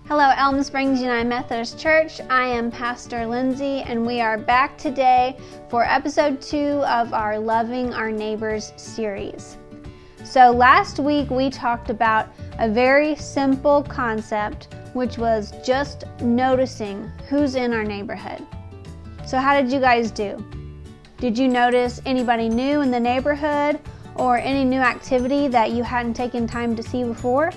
Hello, Elm Springs United Methodist Church. I am Pastor Lindsey, and we are back today for episode 2 of our Loving Our Neighbors series. So last week we talked about a very simple concept, which was just noticing who's in our neighborhood. So how did you guys do? Did you notice anybody new in the neighborhood or any new activity that you hadn't taken time to see before?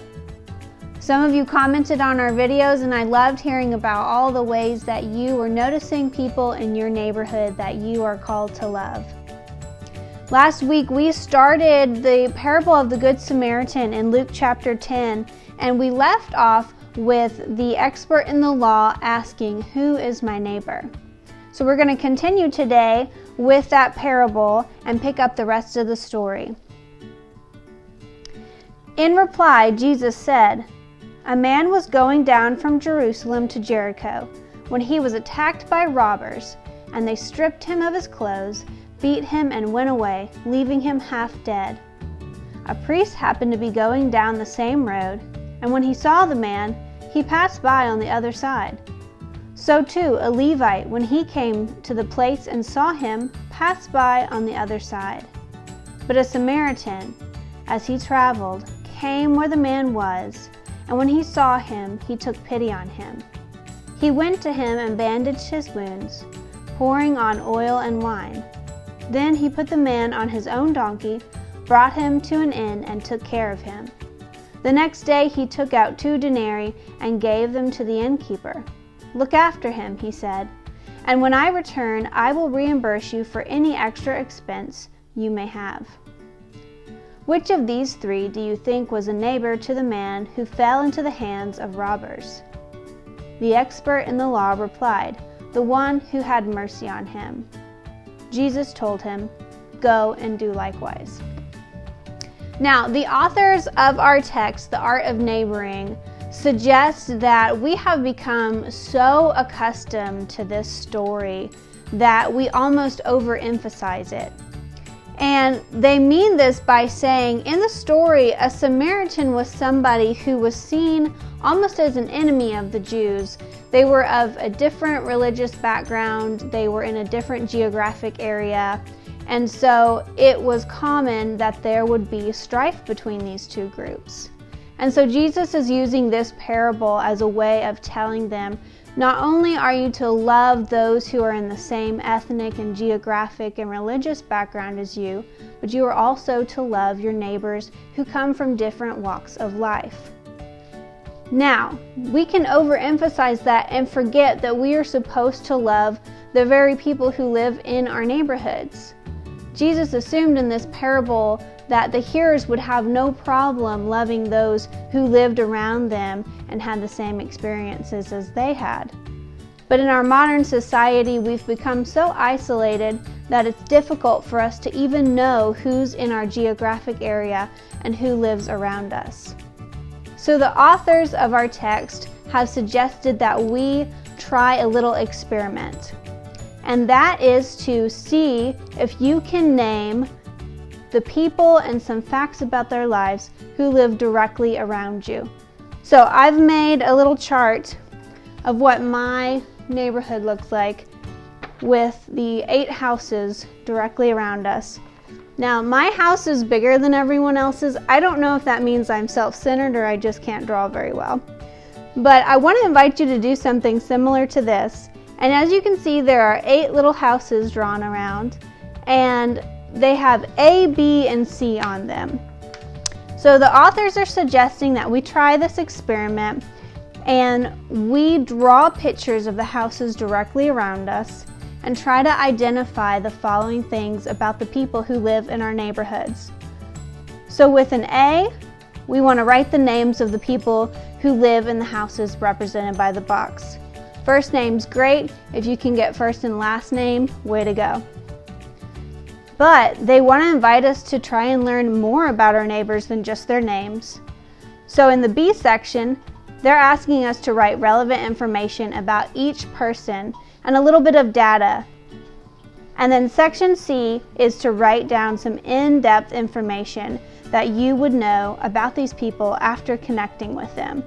Some of you commented on our videos, and I loved hearing about all the ways that you were noticing people in your neighborhood that you are called to love. Last week we started the parable of the Good Samaritan in Luke chapter 10, and we left off with the expert in the law asking, "Who is my neighbor?" So we're going to continue today with that parable and pick up the rest of the story. In reply, Jesus said, "A man was going down from Jerusalem to Jericho when he was attacked by robbers, and they stripped him of his clothes, beat him, and went away, leaving him half dead. A priest happened to be going down the same road, and when he saw the man, he passed by on the other side. So too, a Levite, when he came to the place and saw him, passed by on the other side. But a Samaritan, as he traveled, came where the man was, and when he saw him, he took pity on him. He went to him and bandaged his wounds, pouring on oil and wine. Then he put the man on his own donkey, brought him to an inn, and took care of him. The next day he took out 2 denarii and gave them to the innkeeper. 'Look after him,' he said, 'and when I return, I will reimburse you for any extra expense you may have.' Which of these 3 do you think was a neighbor to the man who fell into the hands of robbers?" The expert in the law replied, "The one who had mercy on him." Jesus told him, "Go and do likewise." Now, the authors of our text, The Art of Neighboring, suggest that we have become so accustomed to this story that we almost overemphasize it. And they mean this by saying, in the story, a Samaritan was somebody who was seen almost as an enemy of the Jews. They were of a different religious background, they were in a different geographic area, and so it was common that there would be strife between these 2 groups. And so Jesus is using this parable as a way of telling them, not only are you to love those who are in the same ethnic and geographic and religious background as you, but you are also to love your neighbors who come from different walks of life. Now, we can overemphasize that and forget that we are supposed to love the very people who live in our neighborhoods. Jesus assumed in this parable that the hearers would have no problem loving those who lived around them and had the same experiences as they had. But in our modern society, we've become so isolated that it's difficult for us to even know who's in our geographic area and who lives around us. So the authors of our text have suggested that we try a little experiment, and that is to see if you can name the people and some facts about their lives who live directly around you. So I've made a little chart of what my neighborhood looks like with the 8 houses directly around us. Now, my house is bigger than everyone else's. I don't know if that means I'm self-centered or I just can't draw very well. But I want to invite you to do something similar to this. And as you can see, there are 8 little houses drawn around, and they have A, B, and C on them. So the authors are suggesting that we try this experiment and we draw pictures of the houses directly around us and try to identify the following things about the people who live in our neighborhoods. So with an A, we want to write the names of the people who live in the houses represented by the box. First name's great. If you can get first and last name, way to go. But they want to invite us to try and learn more about our neighbors than just their names. So in the B section, they're asking us to write relevant information about each person and a little bit of data. And then section C is to write down some in-depth information that you would know about these people after connecting with them.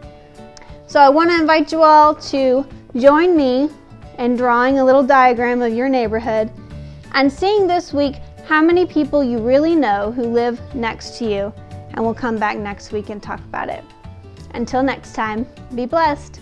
So I want to invite you all to join me in drawing a little diagram of your neighborhood and seeing this week how many people you really know who live next to you, and we'll come back next week and talk about it. Until next time, be blessed.